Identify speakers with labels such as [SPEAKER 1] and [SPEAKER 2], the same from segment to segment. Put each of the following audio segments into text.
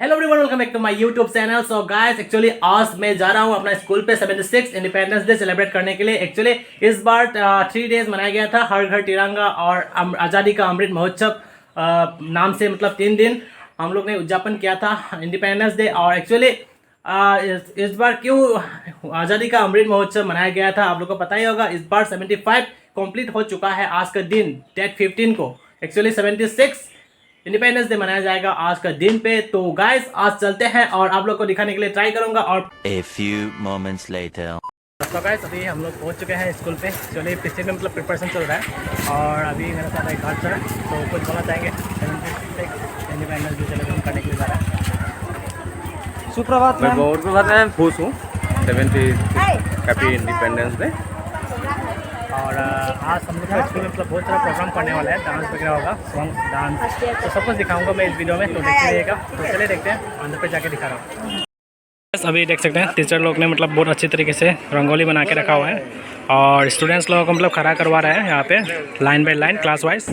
[SPEAKER 1] Hello everyone, welcome back to my YouTube channel. So guys, actually आज मैं जा रहा हूँ अपना स्कूल पे 76 इंडिपेंडेंस डे सेलिब्रेट करने के लिए। एक्चुअली इस बार 3 डेज मनाया गया था, हर घर तिरंगा और आज़ादी का अमृत महोत्सव नाम से, मतलब 3 दिन हम लोग ने उद्यापन किया था इंडिपेंडेंस डे। और एक्चुअली इस बार क्यों आज़ादी का अमृत महोत्सव मनाया गया था, आप लोग को पता ही होगा। इस बार 75 कंप्लीट हो चुका है आज का दिन, डेट 15 को। एक्चुअली 76 इंडिपेंडेंस डे मनाया जाएगा आज का दिन पे। तो गाइस, आज चलते हैं और आप लोग को दिखाने के लिए ट्राई करूंगा। और
[SPEAKER 2] A few moments later.
[SPEAKER 1] तो गाइस, अभी हम लोग पहुंच चुके हैं स्कूल पे। चलिए, पीछे में मतलब प्रिपरेशन चल रहा है और अभी मेरे साथ एक हादसा है, तो कुछ बोलना चाहेंगे। इंडिपेंडेंस डे सेलिब्रेट करने के लिए जा रहा है।
[SPEAKER 3] सुप्रभात मैम। बहुत प्रभात मैं खुश हूँ 76 हैप्पी इंडिपेंडेंस डे।
[SPEAKER 1] और आज हम लोग का स्कूल में मतलब बहुत सारा प्रोग्राम करने वाला है, डांस वगैरह होगा, सॉन्ग डांस, तो सब कुछ दिखाऊंगा मैं इस वीडियो में, तो देखते रहिएगा। तो चलिए देखते हैं, अंदर पे जाके दिखा रहा हूँ। अभी देख सकते हैं टीचर लोग ने मतलब बहुत अच्छी तरीके से रंगोली बना के रखा हुआ है और स्टूडेंट्स लोगों को मतलब खड़ा करवा रहे हैं यहाँ पे line by line, class wise.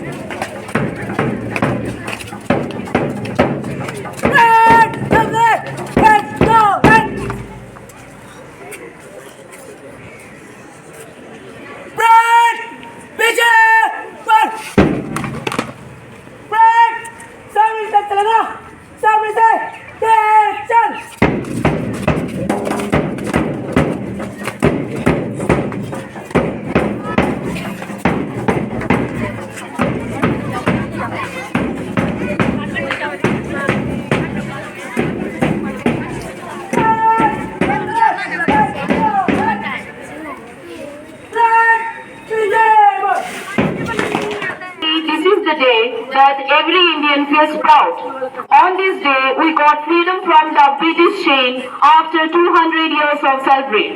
[SPEAKER 4] The day that every Indian feels proud. On this day, we got freedom from the British chain after 200 years of slavery.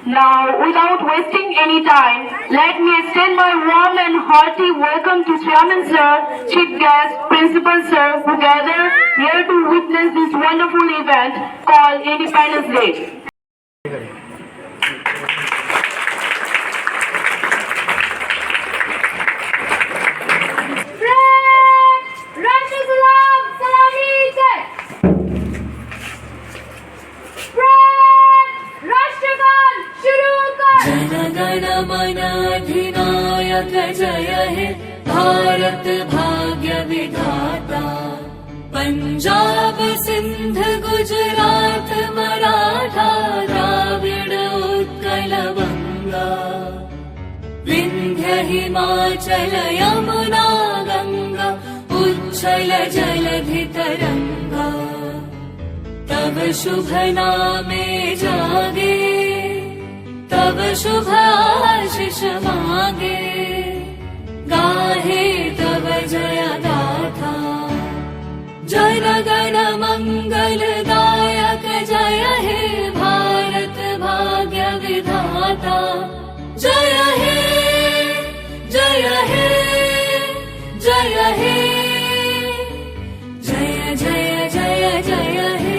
[SPEAKER 4] Now, without wasting any time, let me extend my warm and hearty welcome to Chairman Sir, Chief Guest, Principal Sir, who gather here to witness this wonderful event called Independence Day.
[SPEAKER 5] जनगणमन अधिनायक जय हे भारत भाग्य विधाता। पंजाब सिंध गुजरात मराठा द्राविड़ उत्कल बंगा। विंध्य हिमाचल यमुना गंगा उच्छल जलधि तरंगा। तब शुभ नामे जागे, तब शुभ आशीष मांगे। गाहे तब जय गाथा, जन गण मंगल दायक जय हे भारत भाग्य विधाता। जय हे जय हे जय हे जय जय जय जय हे।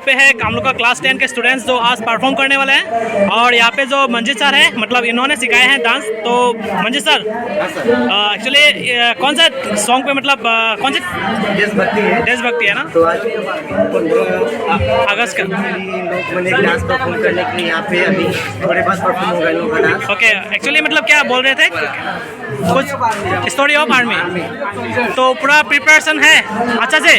[SPEAKER 1] पे है हम लोग का क्लास 10 के स्टूडेंट्स जो आज परफॉर्म करने वाले हैं। और यहाँ पे जो मंजित सर है, मतलब इन्होंने सिखाए हैं डांस। तो मंजित सर, एक्चुअली कौन सा सॉन्ग पे, मतलब कौन सा देशभक्ति है ना?
[SPEAKER 6] तो आज
[SPEAKER 1] अगस्त का
[SPEAKER 6] मैंने डांस परफॉर्म करने के लिए यहाँ पे अभी थोड़े पास परफॉर्म होगा इन लोगों का डांस।
[SPEAKER 1] ओके, एक्चुअली मतलब क्या बोल रहे थे, कुछ स्टोरी ऑफ आर्मी, तो पूरा प्रिपरेशन है अच्छा से।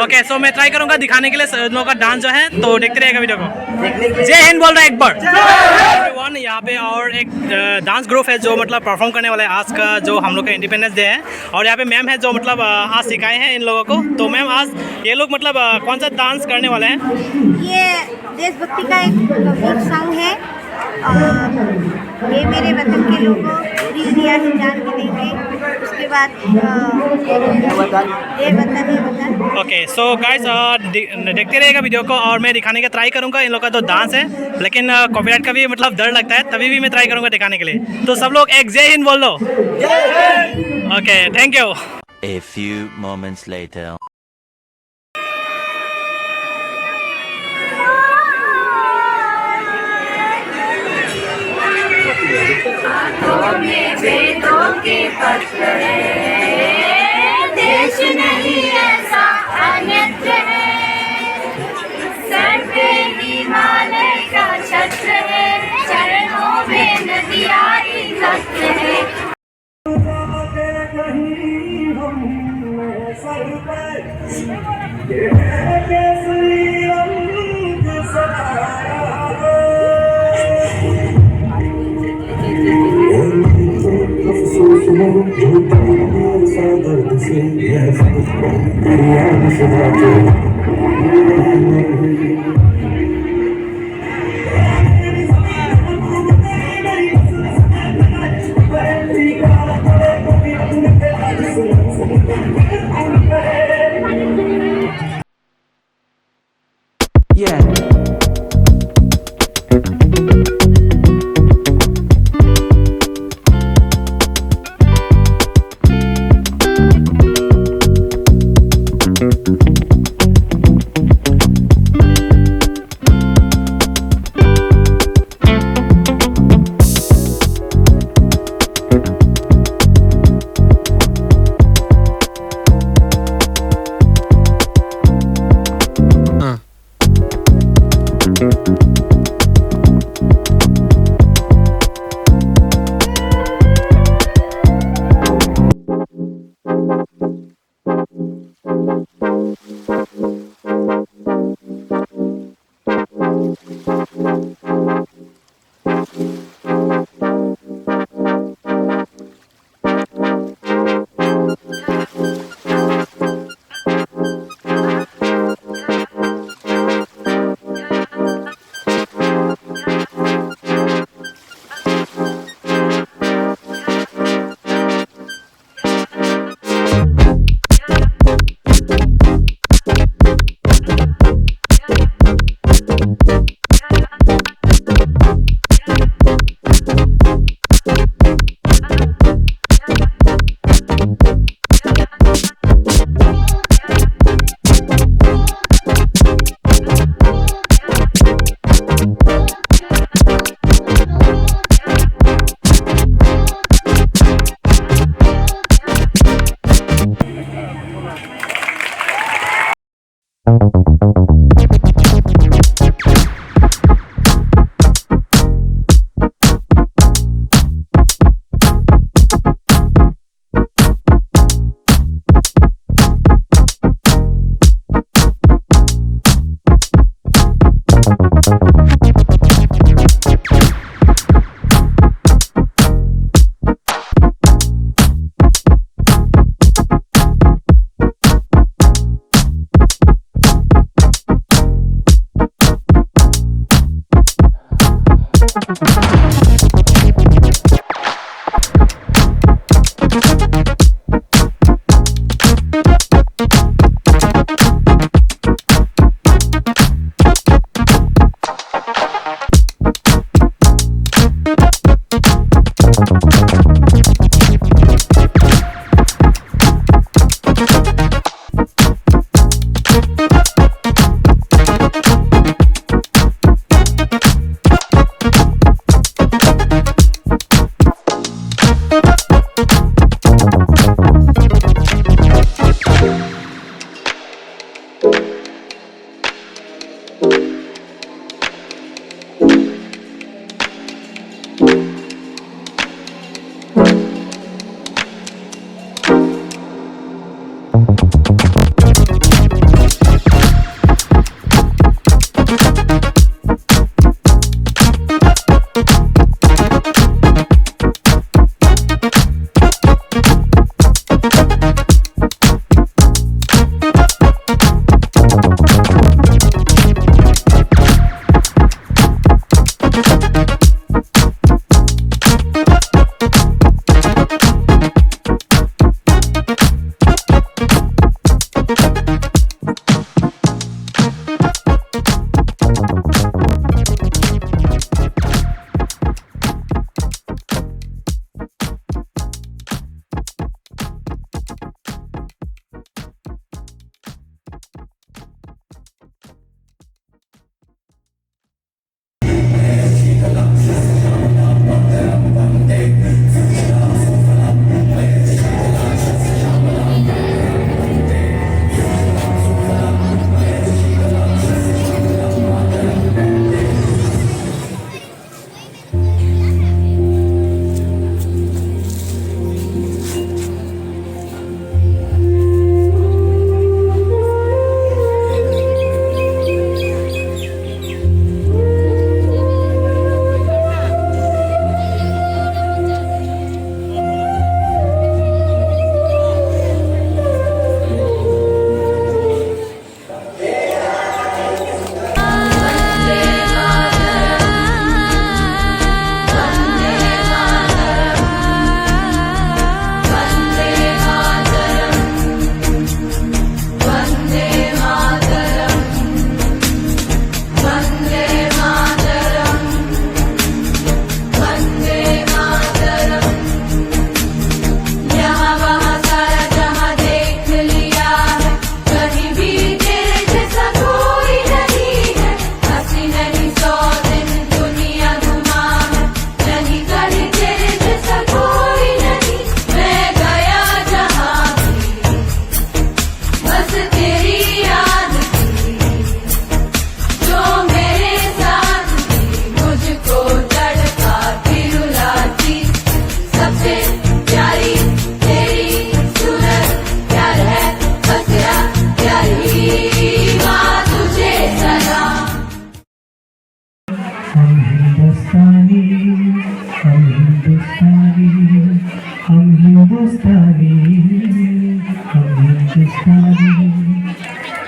[SPEAKER 1] ओके, सो मैं ट्राई करूंगा दिखाने के लिए इन लोगों का डांस जो है, तो देखते रहेगा वीडियो को। जय हिंद बोल रहा है एक बार एवरीवन। यहाँ पे और एक डांस ग्रुप है जो मतलब परफॉर्म करने वाला है आज का जो हम लोग का इंडिपेंडेंस डे है। और यहाँ पे मैम है जो मतलब आज सिखाए हैं इन लोगों को। तो मैम, आज ये लोग मतलब कौन सा डांस करने वाले हैं?
[SPEAKER 7] ये देशभक्ति का एक सॉन्ग है। ये मेरे वतन के लोगों दिल दिया ही जान के देंगे। उसके बाद ये वतन।
[SPEAKER 1] ओके, सो गाइस देखते रहेगा वीडियो को, और मैं दिखाने का ट्राई करूंगा इन लोग का जो डांस है। लेकिन कॉपीराइट का भी मतलब डर लगता है, तभी भी मैं ट्राई करूंगा दिखाने के लिए। तो सब लोग एक जय हिंद बोल लो। Okay, thank you.
[SPEAKER 2] A few moments later.
[SPEAKER 5] देश नहीं ऐसा अन्यत्र है, सर पे हिमालय का छत्र है, चरणों में नदियाँ एकत्र है।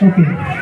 [SPEAKER 8] Okay.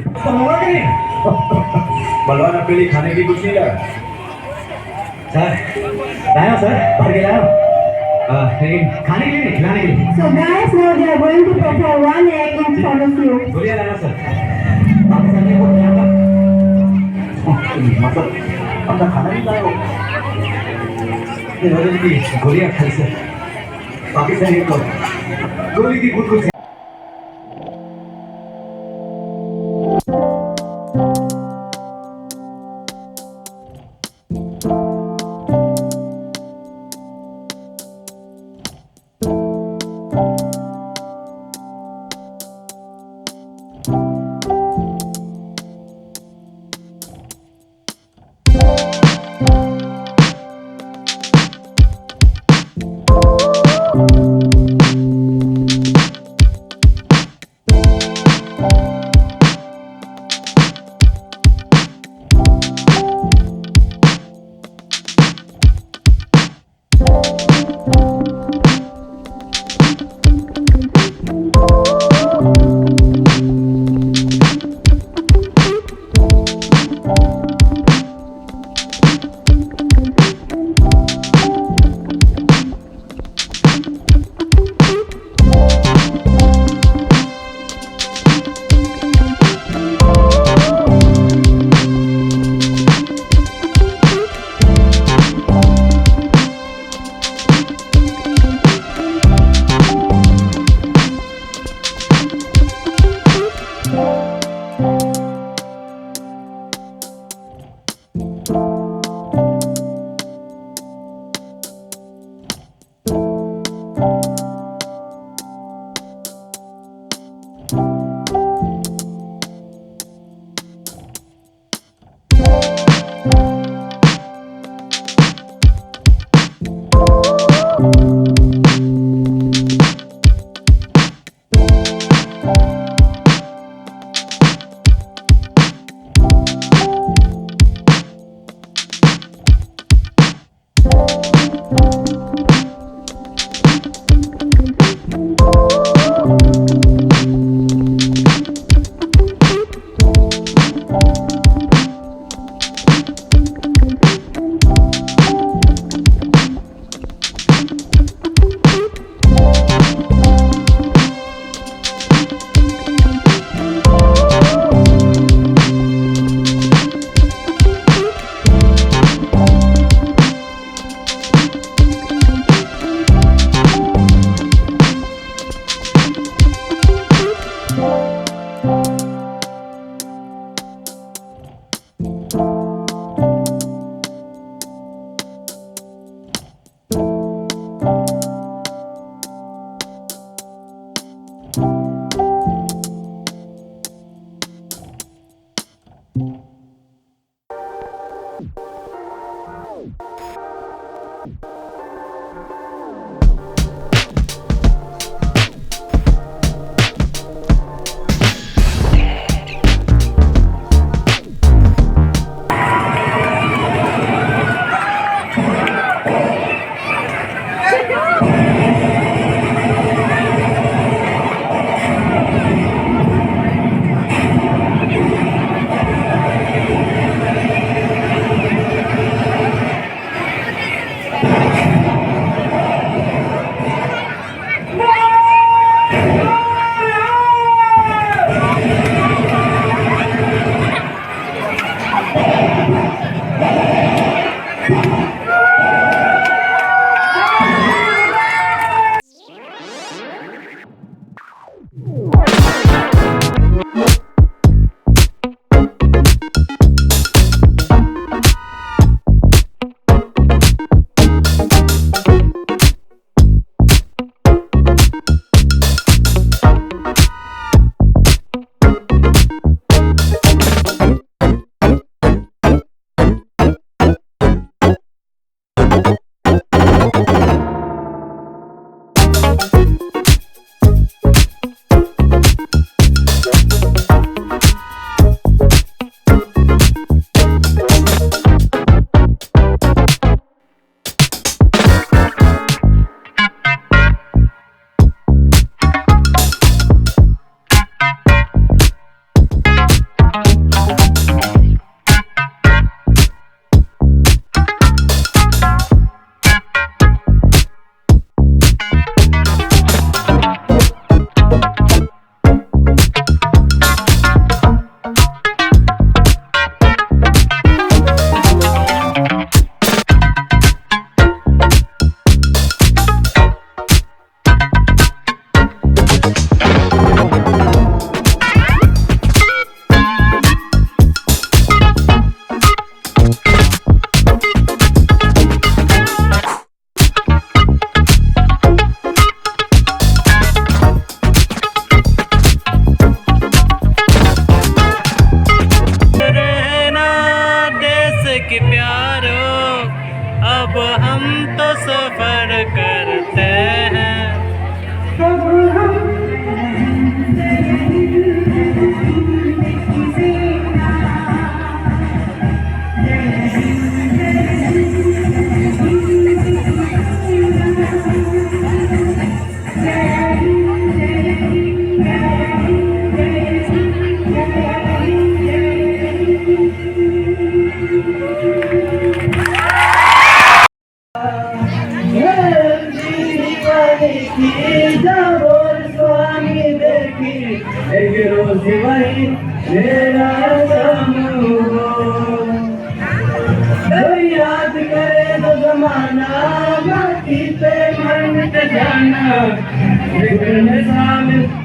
[SPEAKER 8] होगा कि नहीं? बलवान आपके लिए खाने की कुछ नहीं लाया सर। लाया सर, भर के लाया। लेकिन खाने के लिए नहीं, खिलाने के लिए।
[SPEAKER 4] So guys, now they are going to prepare one egg in front of you.
[SPEAKER 8] गोलियां लाया सर। पाकिस्तानी को खिलाना। मतलब अपना खाना नहीं लाया हो। ये वजह की गोलियां खाई सर। पाकिस्तानी को गोली की खुद कुछ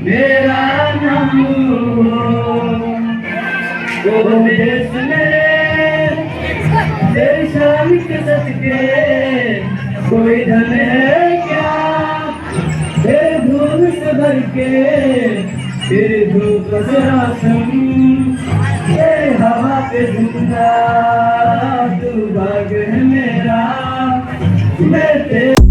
[SPEAKER 8] मेरा नाम वो देश में शाम के सदके कोई धन है क्या फिर धूप से भर के फिर धूप से आसम ये हवा पे जिंदा तू भाग है मेरा मैं तेरा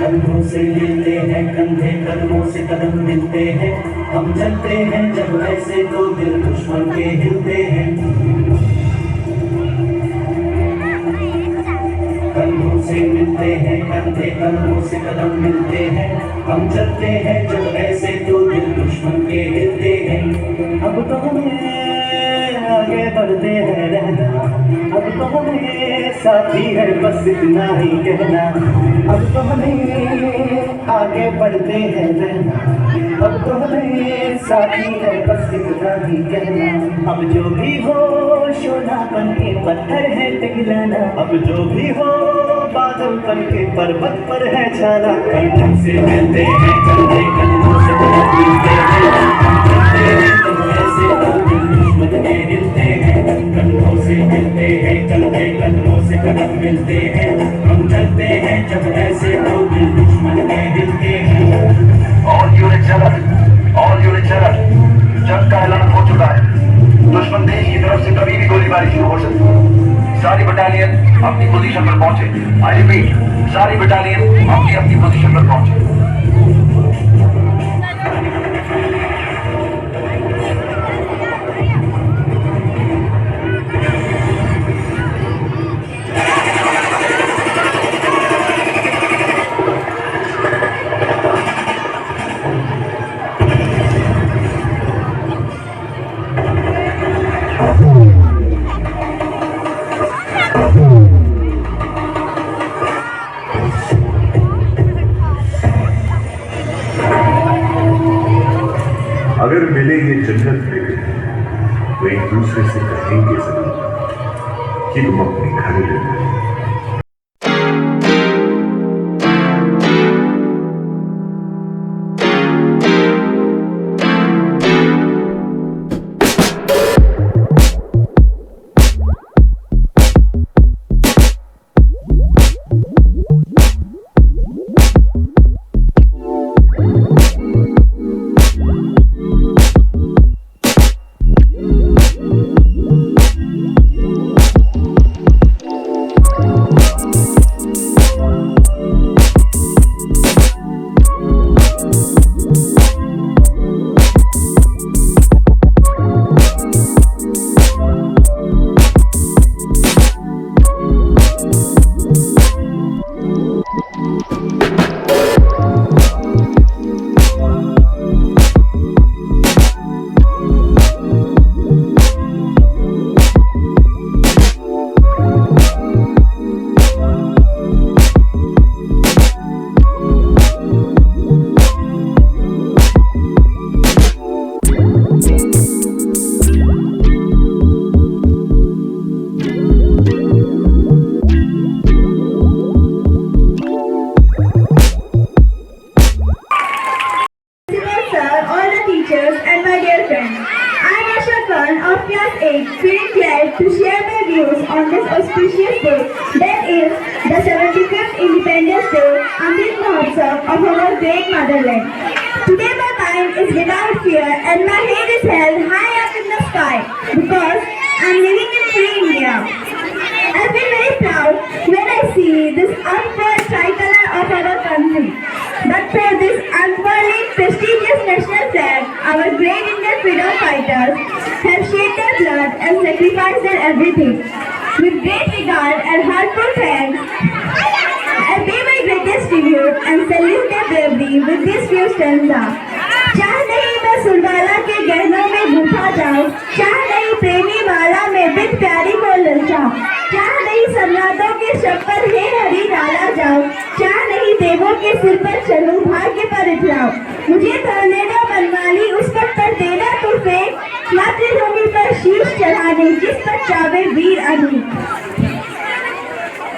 [SPEAKER 8] कंधों से मिलते हैं कंधे कदमों से कदम मिलते हैं हम चलते हैं जब ऐसे तो दिल दुश्मन के हिलते हैं कंधों से मिलते हैं कंधे कदमों से कदम मिलते हैं हम चलते हैं जब ऐसे तो दिल दुश्मन के हिलते हैं अब तो हमें आगे बढ़ते हैं रहना अब तो हमें साथी है बस इतना ही कहना अब तो हमें आगे बढ़ते हैं रहना अब तो हमें साथी है बस इतना ही कहना अब जो भी हो सोना बन के पत्थर है पिघलाना अब जो भी हो बादल बन के पर्वत पर है छाना कंधों से मिलते हैं कंधे कंधों से मिलते हैं ऐसे तो दिल दुश्मन के हिलते हैं कंधों से मिलते हैं कंधे कंधों से कदम मिलते हैं हम चलते हैं जब ऐसे तो दिल दुश्मन के हिलते हैं
[SPEAKER 9] ऑल यूनिट चैनल जंग का ऐलान हो चुका है दुश्मन देश की तरफ से कभी भी गोलीबारी शुरू हो सकती है सारी बटालियन अपनी पोजीशन पर पहुंचे आई रिपीट सारी बटालियन अपनी अपनी पोजीशन पर पहुंचे
[SPEAKER 8] अगर मिले ये जन्नत में तो एक दूसरे से कहेंगे जरूर कि तुम अपने घर ले लो।
[SPEAKER 7] to share my views on this auspicious day, that is the 75th Independence Day, Amrit Mahotsav of our great motherland. Today my mind is without fear and my head is held high up in the sky because I am living in free India. I feel very proud when I see this unfurled tricolor of our country. But for this unfurling prestigious national flag, our great Indian freedom fighters have shed their blood and sacrificed their everything. With great regard and heartfelt thanks, I pay my greatest tribute and salute their bravery with this few stanza. चाह नहीं मैं सुरवाला के गहनों में गुफा जाऊं, चाह नहीं प्रेमी माला में बिन प्यारी को ललचाऊं, चाह नहीं सम्राटों के शब पर हे हरी डाला जाऊं, चाह नहीं देवों के सिर पर चलूं भाग्य पर इतलाऊं, मुझे धरने दो मनमानी उस पर देना तो फेंक, मातृभूमि पर शीश चढ़ाने जिस पर चावे वीर Anoop.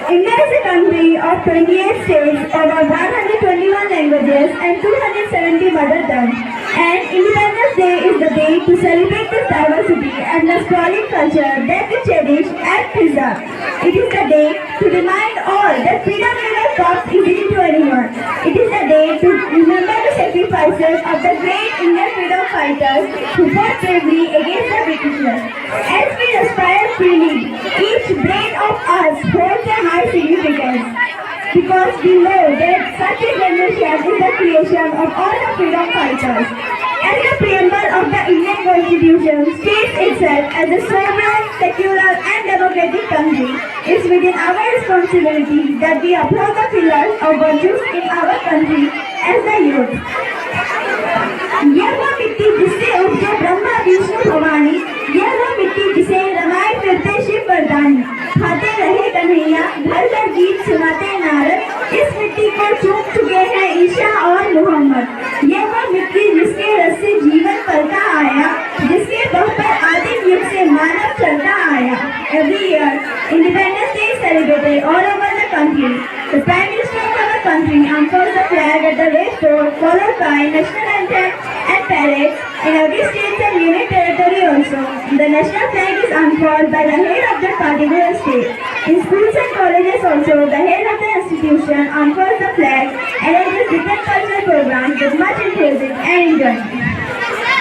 [SPEAKER 7] India is a country of 28 states, over 121 languages and 270 mother tongues. And Independence Day is the day to celebrate this diversity and the sprawling culture that we cherish and preserve. It is the day to remind all that freedom never comes easily to anyone. It is the day to remember the sacrifices of the great Indian freedom fighters who fought bravely against the Britishers. As we aspire freely, each brain of us holds a high significance, because we know that such a generation is the creation of all the freedom fighters. As the preamble of the Indian Constitution states itself as a sovereign, secular and democratic country, it's within our responsibility that we uphold the pillars of virtues in our country as the youth. यह वो मिट्टी जिससे उपजे ब्रह्मा विष्णु भवानी, यह वो मिट्टी जिसे रमाए फिरते शिव वरदानी, खाते रहे कन्हैया घर घर गीत सुनाते नारद, इस मिट्टी को चूम चुके हैं ईशा और मोहम्मद। यह वो मिट्टी जिसके रस से जीवन पलता आया, जिसके बल पर आदिम युग से मानव चलता आया। Every year, Independence Day is celebrated all over the country. The Prime Minister of our country unfurls the flag at the red fort, followed by national anthem and parades in every state and union territory also. The national flag is unfurled by the head of the particular state. In schools and colleges also, the head of the institution unfurls the flag and arranges different cultural programs with much enthusiasm and enjoyment.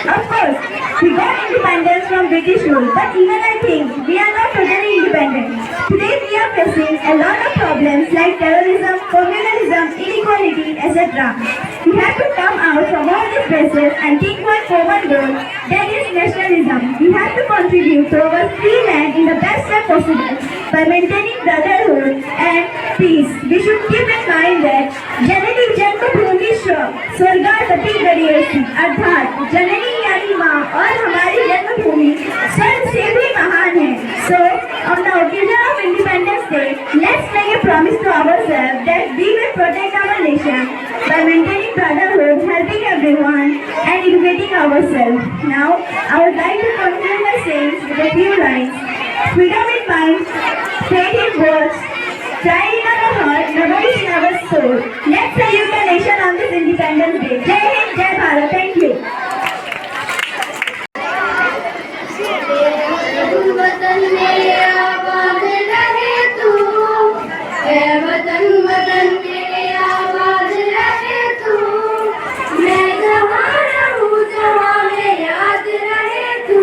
[SPEAKER 7] Of course, we got independence from British rule, but even I think we are not totally independent. Today we are facing a lot of problems like terrorism, communalism, inequality, etc. We have to come out from all these places and think one common goal, that is nationalism. We have to contribute to our free land in the best way possible by maintaining brotherhood and peace. We should keep in mind that Janani Janmabhoomi Swarga Tati Gariyasi, अर्थात जननी यानी माँ और हमारी जन्मभूमि स्वर्ग से भी महान है. So, on the occasion of Independence Day, let's make a promise to ourselves that we will protect our nation by maintaining brotherhood, helping everyone and educating ourselves. Now, I would like to conclude my sayings with a few lines. Freedom in mind, faith in words, pride in our heart, memories in our soul. Let's salute the nation on this Independence Day. Jai Hind, Jai Bharat. Thank you.
[SPEAKER 5] वतन मेरे आबाद रहे तू, ऐ वतन वतन मेरे आबाद रहे तू, मैं जहाँ रहूँ जहाँ में याद रहे तू,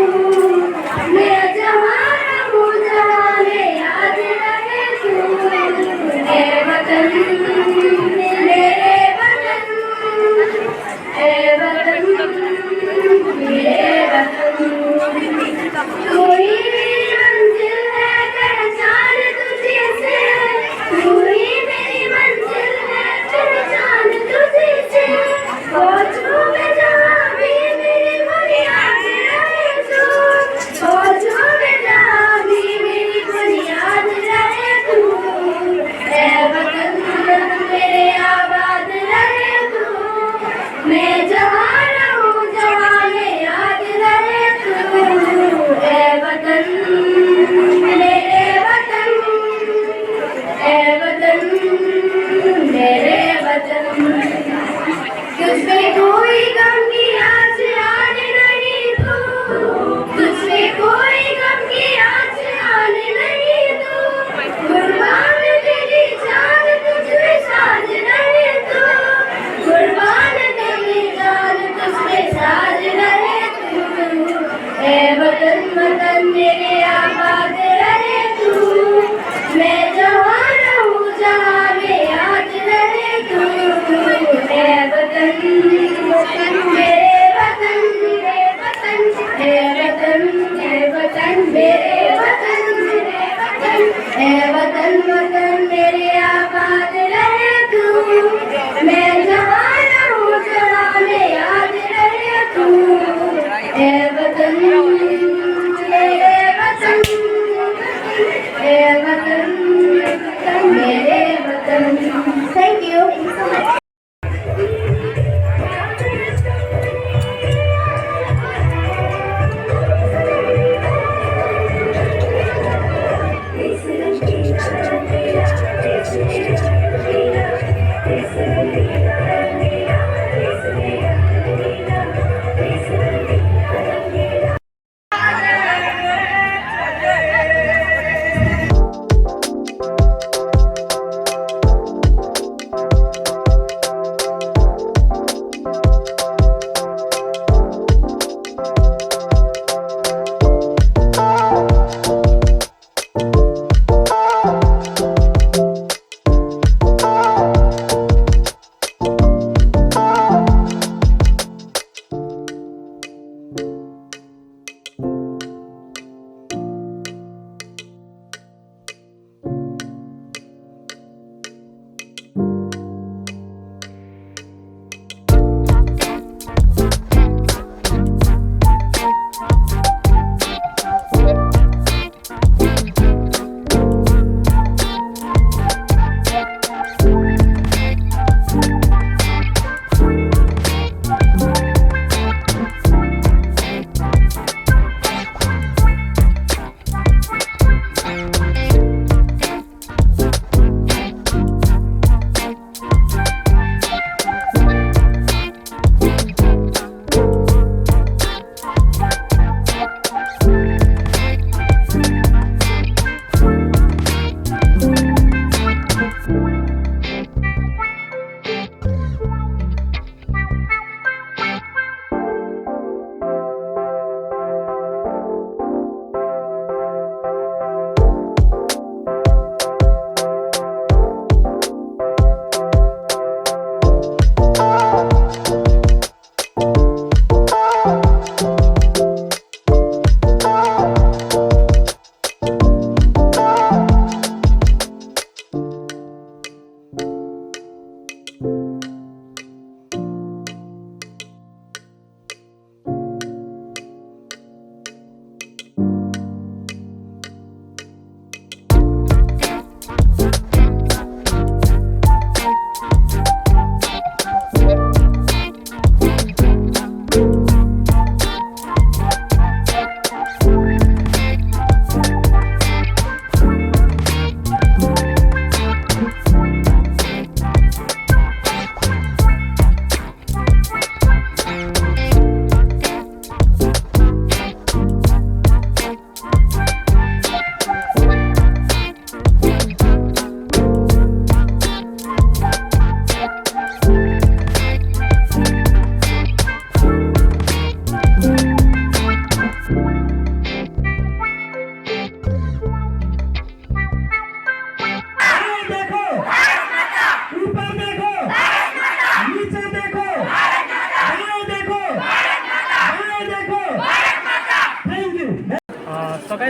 [SPEAKER 5] मैं जहाँ रहूँ जहाँ में याद रहे तू, ऐ वतन मेरे वतन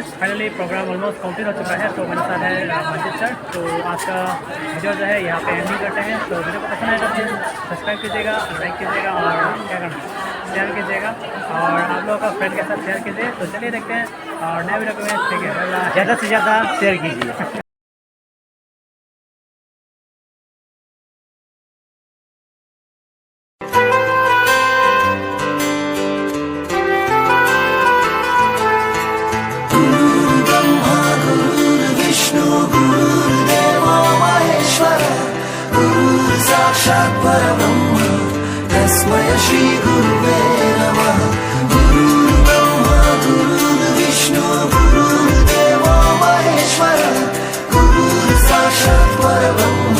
[SPEAKER 1] guys finally program almost complete हो चुका है। तो मेरे साथ है मंजित सर। तो आज का वीडियो जो है यहाँ पे एंड ही करते हैं। तो वीडियो को पसंद आए तो प्लीज़ सब्सक्राइब कीजिएगा, लाइक कीजिएगा और क्या करना शेयर कीजिएगा और आप लोगों का फ्रेंड के साथ शेयर कीजिए। तो चलिए देखते हैं और नए वीडियो को ठीक है ज़्यादा से ज़्यादा शेयर कीजिए।
[SPEAKER 8] साक्षात् परब्रह्म तस्मै श्री गुरुवे नमः। गुरुर्ब्रह्मा गुरुर्विष्णु गुरुर्देवो महेश्वरः। गुरुः साक्षात् परब्रह्म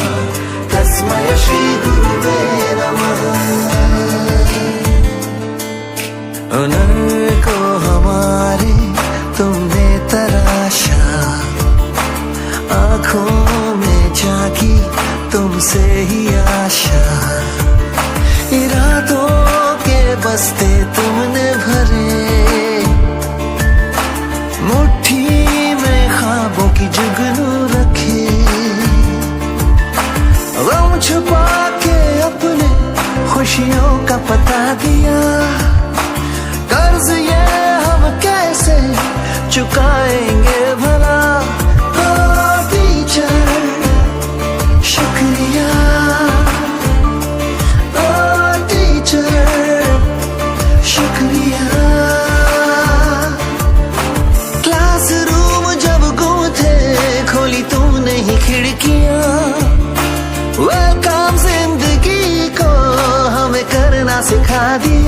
[SPEAKER 8] तस्मै श्री गुरुवे नमः। उन्हीं को हमारे तुमने तराशा, आँखों में जागी तुमसे ही आशा। इरादों के बस्ते तुमने भरे, मुट्ठी में ख्वाबों की जुगनू रखे। गम छुपा के अपने खुशियों का पता दिया। कर्ज ये हम कैसे चुकाएंगे भला। शुक्रिया ओ टीचर, शुक्रिया। क्लासरूम जब गुम थे खोली तूने ही खिड़कियां। वह काम जिंदगी को हमें करना सिखा दिया।